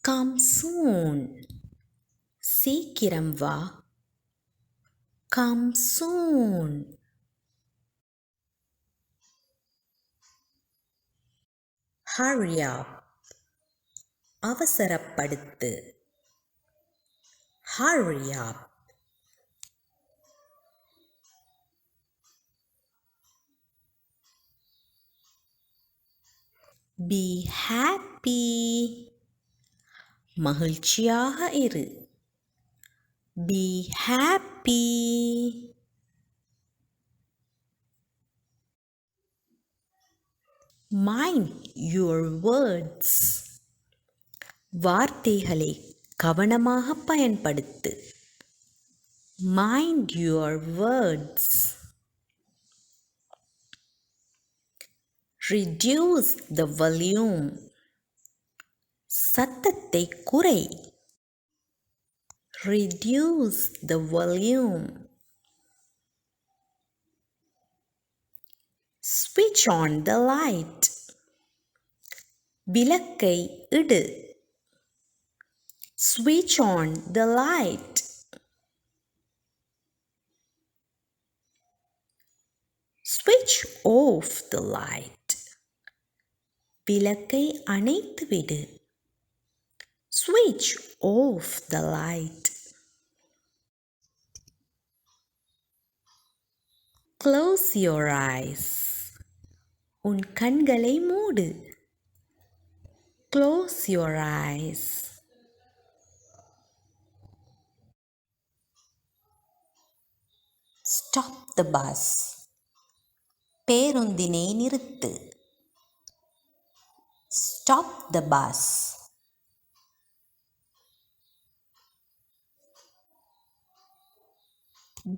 Come soon. சீக்கிரம் வா. Come soon. Hurry up. அவசரப்படுத்து. Hurry up. Be happy. மகிழ்ச்சியாக இரு. Be happy. Mind your words. வார்த்தைகளை கவனமாக பயன்படுத்து. Mind your words. Reduce the volume. சத்தத்தை குறை. Reduce the volume. Switch on the light. விளக்கை இடு. Switch on the light. Switch off the light. விளக்கை அணைத்து விடு. Switch off the light. Close your eyes. உன் கண்களை மூடு. Close your eyes. Stop the bus. பேருந்தினை நிறுத்து. Stop the bus.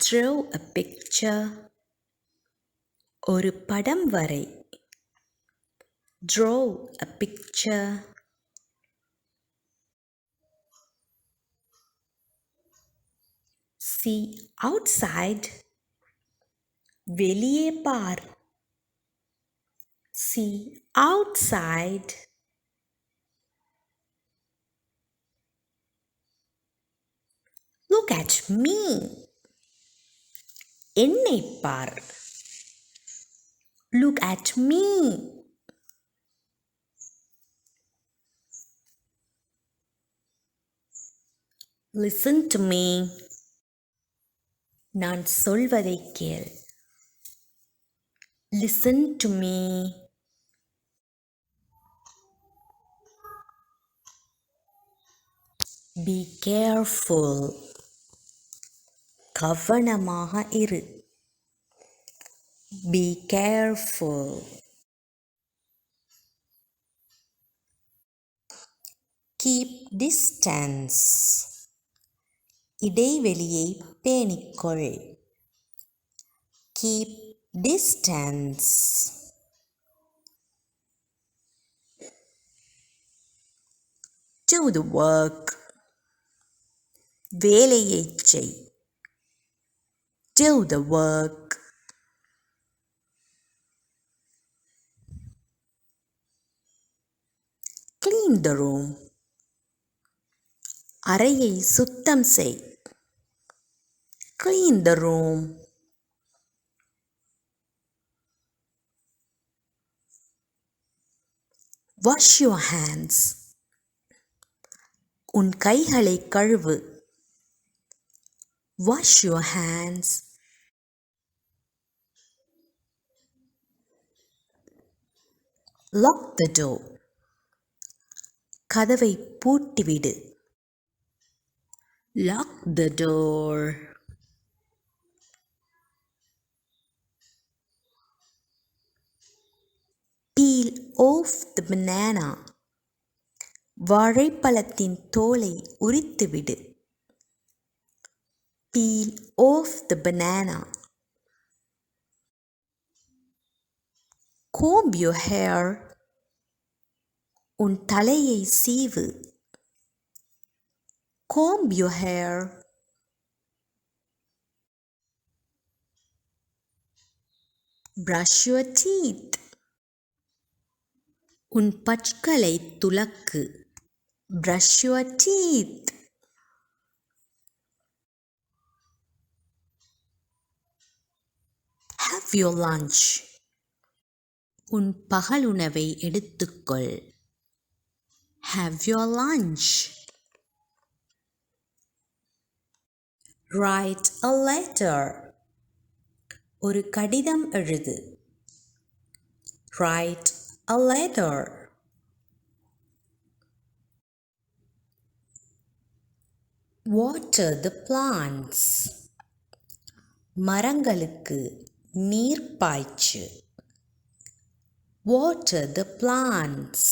Draw a picture. ஒரு படம் வரை. Draw a picture. See outside. வெளியே பார். See outside. Look at me. என்னை பார். Look at me. Listen to me. நான் சொல்வதை கேள். Listen to me. Be careful. கவனமாக இரு. Be careful. Keep distance. இடைவெளியை பேணிக்கொள். Keep distance. Do the work. வேலையைச் செய். Do the work. Clean the room. அறையை சுத்தம் செய். Clean the room. Wash your hands. உன் கைகளை கழுவு. Wash your hands. Lock the door. கதவை பூட்டிவிடு. Lock the door. Peel off the banana. வாழைப்பழத்தின் தோலை உரித்துவிடு. Peel off the banana. Comb your hair. உன் தலையை சீவு. Comb your hair. Brush your teeth. உன் பற்களை துலக்கு. Brush your teeth. Have your lunch. உன் பகலுணவை எடுத்துக்கொள். Have your lunch. Write a letter. ஒரு கடிதம் எழுது. Write a letter. Water the plants. மரங்களுக்கு நீர் பாய்ச்சு. Water the plants.